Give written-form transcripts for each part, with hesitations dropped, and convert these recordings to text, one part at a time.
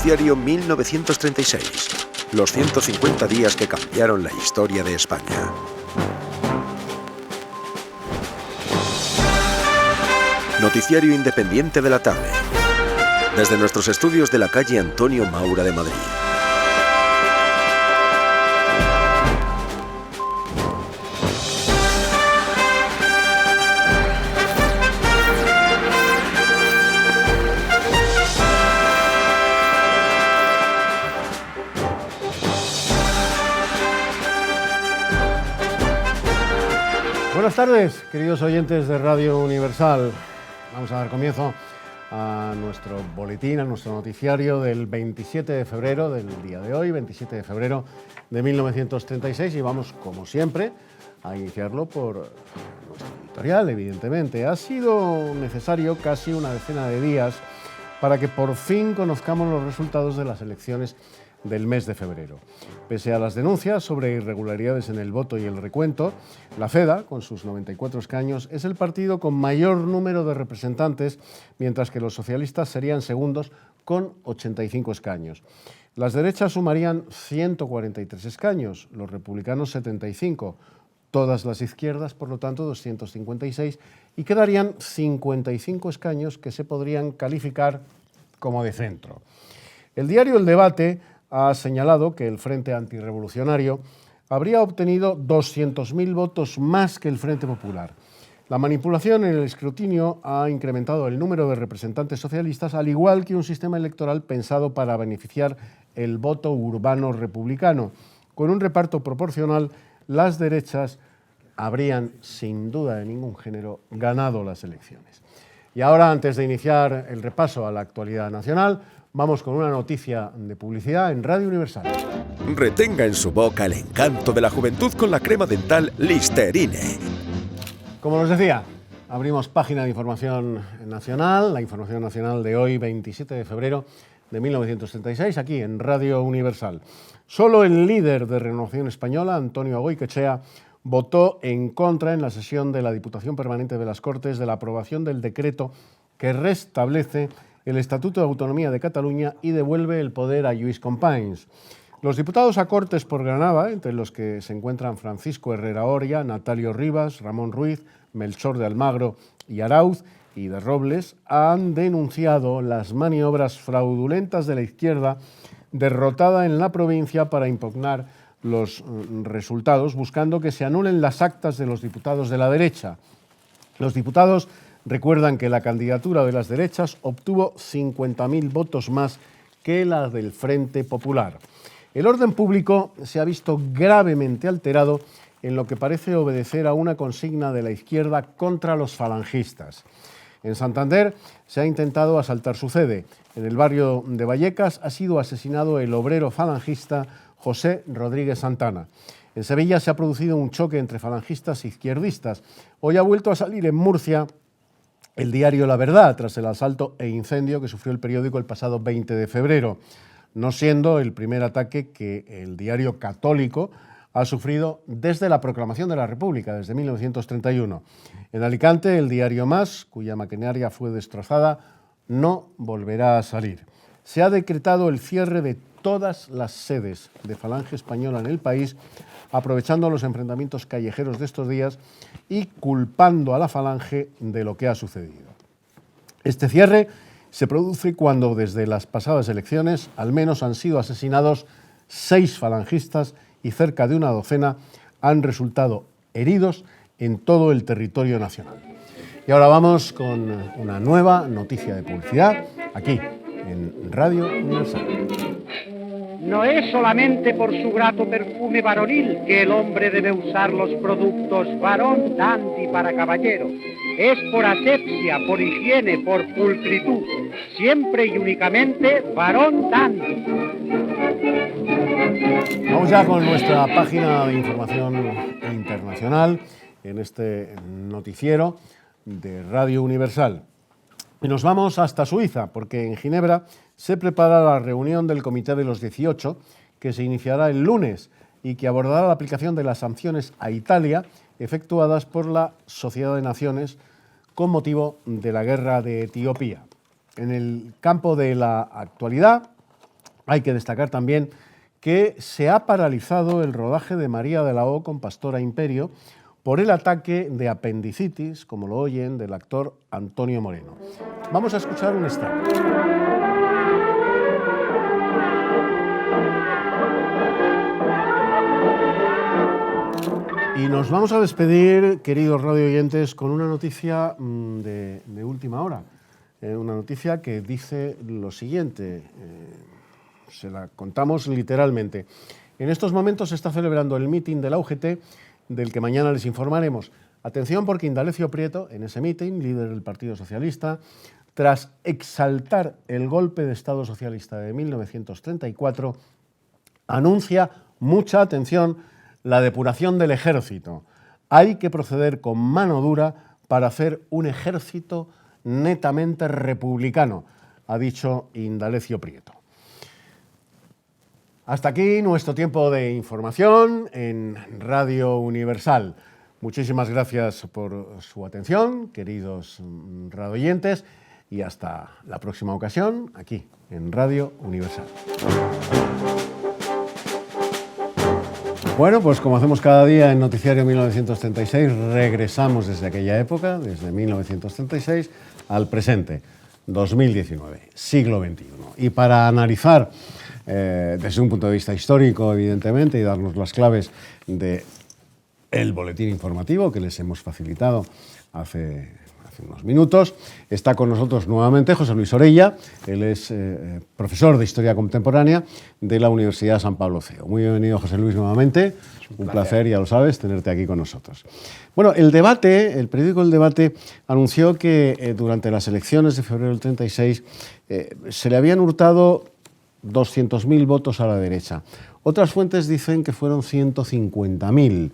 Noticiario 1936. Los 150 días que cambiaron la historia de España. Noticiario independiente de la tarde. Desde nuestros estudios de la calle Antonio Maura de Madrid. Buenas tardes, queridos oyentes de Radio Universal. Vamos a dar comienzo a nuestro boletín, a nuestro noticiario del 27 de febrero del día de hoy, 27 de febrero de 1936, y vamos, como siempre, a iniciarlo por nuestro editorial, evidentemente. Ha sido necesario casi una decena de días para que por fin conozcamos los resultados de las elecciones del mes de febrero. Pese a las denuncias sobre irregularidades en el voto y el recuento, la FEDA, con sus 94 escaños, es el partido con mayor número de representantes, mientras que los socialistas serían segundos con 85 escaños. Las derechas sumarían 143 escaños, los republicanos 75, todas las izquierdas, por lo tanto, 256, y quedarían 55 escaños que se podrían calificar como de centro. El diario El Debate ha señalado que el Frente Antirrevolucionario habría obtenido 200.000 votos más que el Frente Popular. La manipulación en el escrutinio ha incrementado el número de representantes socialistas, al igual que un sistema electoral pensado para beneficiar el voto urbano republicano. Con un reparto proporcional, las derechas habrían, sin duda de ningún género, ganado las elecciones. Y ahora, antes de iniciar el repaso a la actualidad nacional, vamos con una noticia de publicidad en Radio Universal. Retenga en su boca el encanto de la juventud con la crema dental Listerine. Como os decía, abrimos página de información nacional, la información nacional de hoy, 27 de febrero de 1936, aquí en Radio Universal. Solo el líder de Renovación Española, Antonio Goycoechea, votó en contra en la sesión de la Diputación Permanente de las Cortes de la aprobación del decreto que restablece el Estatuto de Autonomía de Cataluña y devuelve el poder a Lluís Companys. Los diputados a Cortes por Granada, entre los que se encuentran Francisco Herrera Oria, Natalio Rivas, Ramón Ruiz, Melchor de Almagro y Arauz y de Robles, han denunciado las maniobras fraudulentas de la izquierda derrotada en la provincia para impugnar los resultados, buscando que se anulen las actas de los diputados de la derecha. Los diputados recuerdan que la candidatura de las derechas obtuvo 50.000 votos más que la del Frente Popular. El orden público se ha visto gravemente alterado en lo que parece obedecer a una consigna de la izquierda contra los falangistas. En Santander se ha intentado asaltar su sede. En el barrio de Vallecas ha sido asesinado el obrero falangista José Rodríguez Santana. En Sevilla se ha producido un choque entre falangistas e izquierdistas. Hoy ha vuelto a salir en Murcia el diario La Verdad, tras el asalto e incendio que sufrió el periódico el pasado 20 de febrero, no siendo el primer ataque que el diario Católico ha sufrido desde la proclamación de la República, desde 1931. En Alicante, el diario Más, cuya maquinaria fue destrozada, no volverá a salir. Se ha decretado el cierre de todas las sedes de Falange Española en el país, aprovechando los enfrentamientos callejeros de estos días y culpando a la Falange de lo que ha sucedido. Este cierre se produce cuando desde las pasadas elecciones al menos han sido asesinados 6 falangistas y cerca de una docena han resultado heridos en todo el territorio nacional. Y ahora vamos con una nueva noticia de publicidad aquí en Radio Universal. No es solamente por su grato perfume varonil que el hombre debe usar los productos Varón Dandy para caballero. Es por asepsia, por higiene, por pulcritud. Siempre y únicamente Varón Dandy. Vamos ya con nuestra página de información internacional en este noticiero de Radio Universal. Y nos vamos hasta Suiza, porque en Ginebra se prepara la reunión del Comité de los 18, que se iniciará el lunes y que abordará la aplicación de las sanciones a Italia efectuadas por la Sociedad de Naciones con motivo de la guerra de Etiopía. En el campo de la actualidad, Hay que destacar también que se ha paralizado el rodaje de María de la O con Pastora Imperio por el ataque de apendicitis, como lo oyen, del actor Antonio Moreno. Vamos a escuchar un extracto. Y nos vamos a despedir, queridos radioyentes, con una noticia de última hora. Una noticia que dice lo siguiente, se la contamos literalmente. En estos momentos se está celebrando el mitin de la UGT, del que mañana les informaremos. Atención, porque Indalecio Prieto, en ese mitin, líder del Partido Socialista, tras exaltar el golpe de Estado socialista de 1934, anuncia, mucha atención, la depuración del ejército. Hay que proceder con mano dura para hacer un ejército netamente republicano, ha dicho Indalecio Prieto. Hasta aquí nuestro tiempo de información en Radio Universal. Muchísimas gracias por su atención, queridos radioyentes, y hasta la próxima ocasión aquí en Radio Universal. Bueno, pues como hacemos cada día en Noticiario 1936, regresamos desde aquella época, desde 1936, al presente, 2019, siglo XXI. Y para analizar desde un punto de vista histórico, evidentemente, y darnos las claves del boletín informativo que les hemos facilitado hace unos minutos, está con nosotros nuevamente José Luis Orella. Él es profesor de Historia Contemporánea de la Universidad San Pablo CEO. Muy bienvenido, José Luis, nuevamente. Un placer, ya lo sabes, tenerte aquí con nosotros. Bueno, el periódico El Debate anunció que durante las elecciones de febrero del 36 se le habían hurtado 200.000 votos a la derecha. Otras fuentes dicen que fueron 150.000,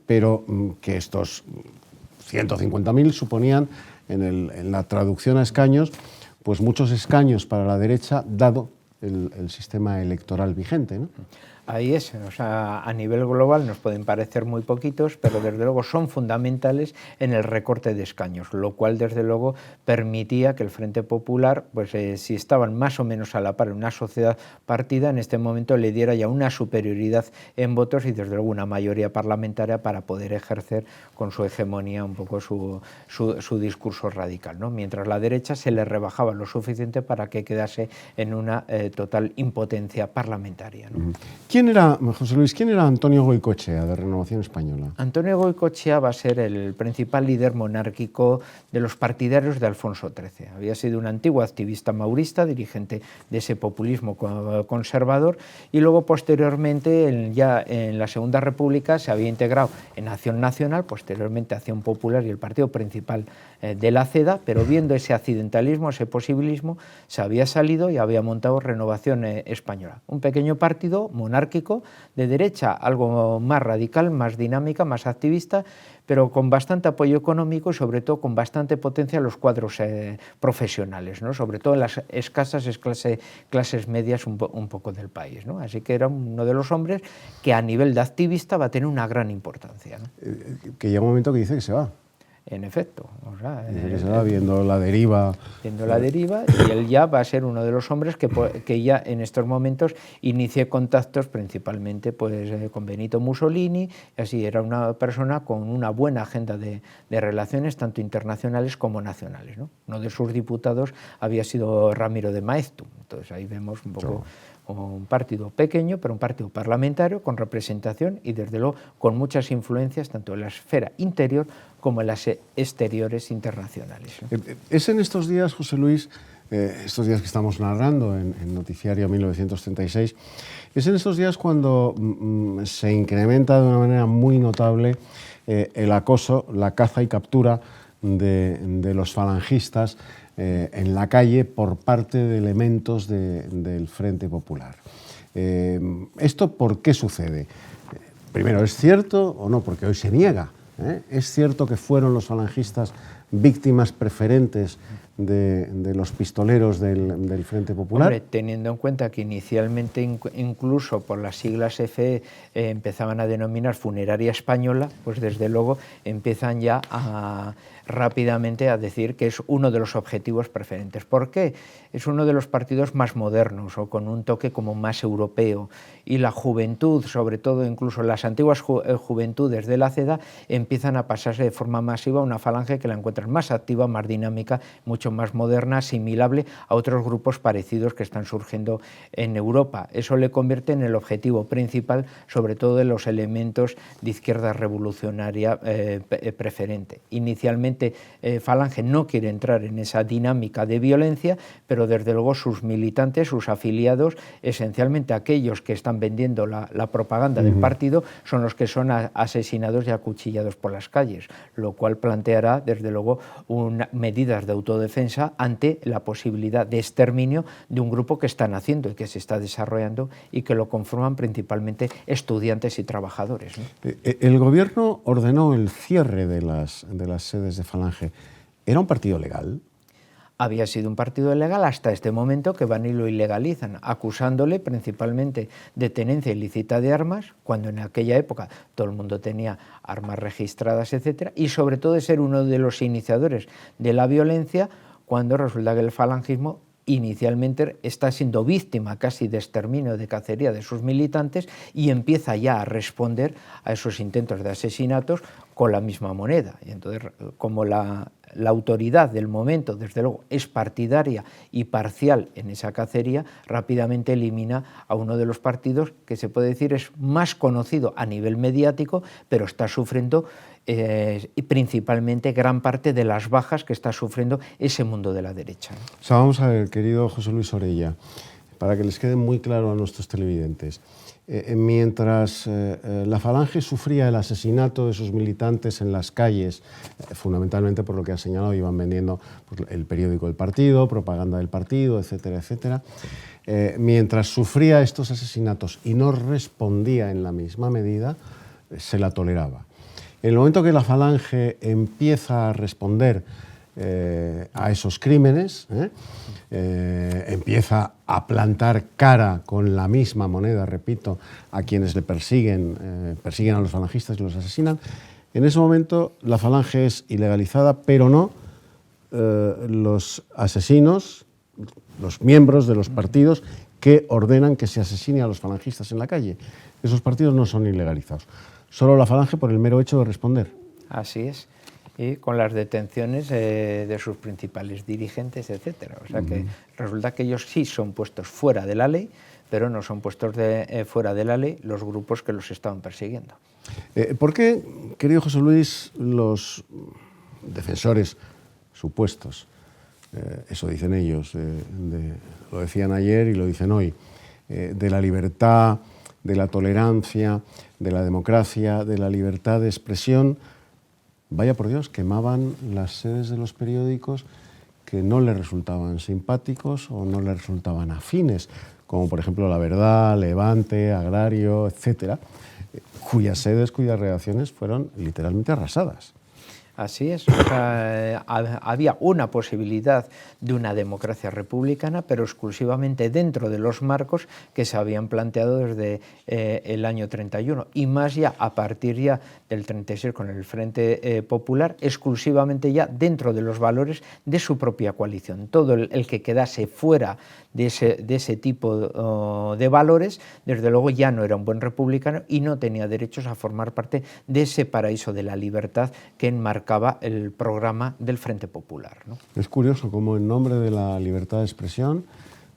pero que estos 150.000 suponían, en la traducción a escaños, pues muchos escaños para la derecha, dado el sistema electoral vigente, ¿no? Ahí es, o sea, a nivel global nos pueden parecer muy poquitos, pero desde luego son fundamentales en el recorte de escaños, lo cual desde luego permitía que el Frente Popular, pues si estaban más o menos a la par en una sociedad partida, en este momento le diera ya una superioridad en votos y desde luego una mayoría parlamentaria para poder ejercer con su hegemonía un poco su discurso radical, ¿no? Mientras la derecha se le rebajaba lo suficiente para que quedase en una total impotencia parlamentaria, ¿no? ¿Quién era, José Luis, quién era Antonio Goicoechea, de Renovación Española? Antonio Goicoechea va a ser el principal líder monárquico de los partidarios de Alfonso XIII. Había sido un antiguo activista maurista, dirigente de ese populismo conservador, y luego posteriormente, ya en la Segunda República, se había integrado en Acción Nacional, posteriormente Acción Popular y el partido principal de la CEDA, pero viendo ese accidentalismo, ese posibilismo, se había salido y había montado Renovación Española, un pequeño partido monárquico de derecha, algo más radical, más dinámica, más activista, pero con bastante apoyo económico y sobre todo con bastante potencia en los cuadros profesionales, ¿no? Sobre todo en las escasas clases medias un poco del país, ¿no? Así que era uno de los hombres que a nivel de activista va a tener una gran importancia, ¿no? Que llega un momento que dice que se va. En efecto, o sea, se va viendo la deriva. Viendo la deriva, y él ya va a ser uno de los hombres que ya en estos momentos inicie contactos principalmente pues, con Benito Mussolini, y así era una persona con una buena agenda de relaciones tanto internacionales como nacionales, ¿no? Uno de sus diputados había sido Ramiro de Maeztu, entonces ahí vemos un poco un partido pequeño, pero un partido parlamentario con representación y desde luego con muchas influencias tanto en la esfera interior como en las exteriores internacionales, ¿no? Es en estos días, José Luis, estos días que estamos narrando en Noticiario 1936, es en estos días cuando se incrementa de una manera muy notable el acoso, la caza y captura de los falangistas en la calle por parte de elementos del Frente Popular. ¿Esto por qué sucede? Primero, ¿es cierto o no? Porque hoy se niega. ¿Es cierto que fueron los falangistas víctimas preferentes de los pistoleros del Frente Popular? Hombre, teniendo en cuenta que inicialmente incluso por las siglas FE empezaban a denominar Funeraria Española, pues desde luego empiezan ya rápidamente a decir que es uno de los objetivos preferentes. ¿Por qué? Es uno de los partidos más modernos o con un toque como más europeo, y la juventud, sobre todo incluso las antiguas juventudes de la CEDA, empiezan a pasarse de forma masiva a una falange que la encuentran más activa, más dinámica, mucho más moderna, asimilable a otros grupos parecidos que están surgiendo en Europa. Eso le convierte en el objetivo principal, sobre todo de los elementos de izquierda revolucionaria preferente. Inicialmente Falange no quiere entrar en esa dinámica de violencia, pero desde luego sus militantes, sus afiliados, esencialmente aquellos que están vendiendo la propaganda del partido, son los que son asesinados y acuchillados por las calles, lo cual planteará desde luego medidas de autodefensa ante la posibilidad de exterminio de un grupo que está naciendo y que se está desarrollando y que lo conforman principalmente estudiantes y trabajadores, ¿no? El gobierno ordenó el cierre de las sedes de Falange. ¿Era un partido legal? Había sido un partido ilegal hasta este momento, que van y lo ilegalizan, acusándole principalmente de tenencia ilícita de armas, cuando en aquella época todo el mundo tenía armas registradas, etcétera, y sobre todo de ser uno de los iniciadores de la violencia, cuando resulta que el falangismo inicialmente está siendo víctima casi de exterminio, de cacería de sus militantes, y empieza ya a responder a esos intentos de asesinatos con la misma moneda. Y entonces, como la autoridad del momento, desde luego, es partidaria y parcial en esa cacería, rápidamente elimina a uno de los partidos que se puede decir es más conocido a nivel mediático, pero está sufriendo principalmente gran parte de las bajas que está sufriendo ese mundo de la derecha. O sea, vamos a ver, querido José Luis Orella, para que les quede muy claro a nuestros televidentes. Mientras la Falange sufría el asesinato de sus militantes en las calles, fundamentalmente por lo que ha señalado, iban vendiendo pues, el periódico del partido, propaganda del partido, etcétera, etcétera. Mientras sufría estos asesinatos y no respondía en la misma medida, se la toleraba. En el momento que la Falange empieza a responder a esos crímenes, empieza a plantar cara con la misma moneda, repito, a quienes le persiguen a los falangistas y los asesinan. En ese momento la Falange es ilegalizada, pero no los asesinos, los miembros de los partidos que ordenan que se asesine a los falangistas en la calle. Esos partidos no son ilegalizados. Solo la Falange por el mero hecho de responder. Así es. Y con las detenciones de sus principales dirigentes, etcétera. O sea que resulta que ellos sí son puestos fuera de la ley, pero no son puestos fuera de la ley los grupos que los estaban persiguiendo. ¿Por qué, querido José Luis, los defensores supuestos, eso dicen ellos, lo decían ayer y lo dicen hoy, de la libertad, de la tolerancia, de la democracia, de la libertad de expresión, vaya por Dios, quemaban las sedes de los periódicos que no les resultaban simpáticos o no les resultaban afines, como por ejemplo La Verdad, Levante, Agrario, etcétera, cuyas sedes, cuyas redacciones fueron literalmente arrasadas? Así es, o sea, había una posibilidad de una democracia republicana, pero exclusivamente dentro de los marcos que se habían planteado desde el año 31 y más ya a partir ya del 36 con el Frente Popular, exclusivamente ya dentro de los valores de su propia coalición. Todo el que quedase fuera de ese tipo de valores, desde luego ya no era un buen republicano y no tenía derechos a formar parte de ese paraíso de la libertad que enmarcaba el programa del Frente Popular, ¿no? Es curioso cómo en nombre de la libertad de expresión,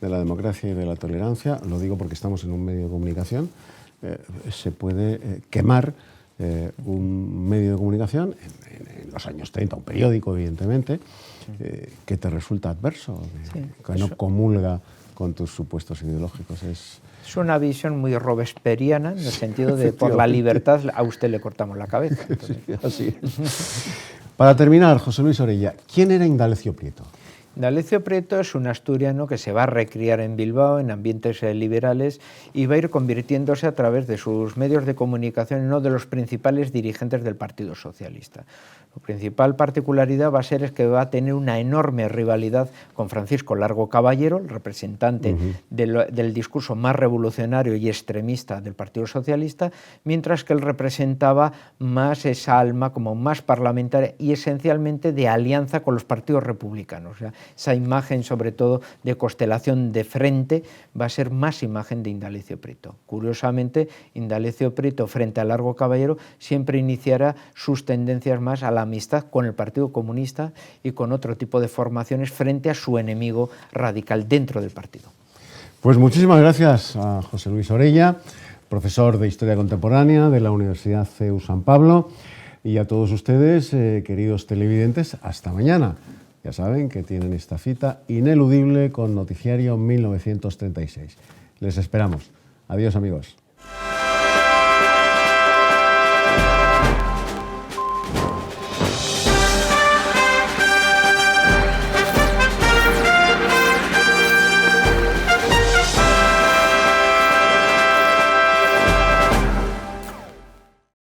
de la democracia y de la tolerancia, lo digo porque estamos en un medio de comunicación, se puede quemar un medio de comunicación en los años 30, un periódico evidentemente, que te resulta adverso, que no comulga con tus supuestos ideológicos. Es una visión muy robesperiana, en el sentido de por la libertad a usted le cortamos la cabeza. Sí, así es. Para terminar, José Luis Orella, ¿quién era Indalecio Prieto? Indalecio Prieto es un asturiano que se va a recriar en Bilbao, en ambientes liberales, y va a ir convirtiéndose a través de sus medios de comunicación en uno de los principales dirigentes del Partido Socialista. La principal particularidad va a ser es que va a tener una enorme rivalidad con Francisco Largo Caballero, el representante del discurso más revolucionario y extremista del Partido Socialista, mientras que él representaba más esa alma como más parlamentaria y esencialmente de alianza con los partidos republicanos. O sea, esa imagen, sobre todo, de constelación de frente, va a ser más imagen de Indalecio Prieto. Curiosamente, Indalecio Prieto, frente a Largo Caballero, siempre iniciará sus tendencias más a la amistad con el Partido Comunista y con otro tipo de formaciones frente a su enemigo radical dentro del partido. Pues muchísimas gracias a José Luis Orella, profesor de Historia Contemporánea de la Universidad CEU San Pablo, y a todos ustedes, queridos televidentes, hasta mañana. Ya saben que tienen esta cita ineludible con Noticiario 1936. Les esperamos. Adiós, amigos.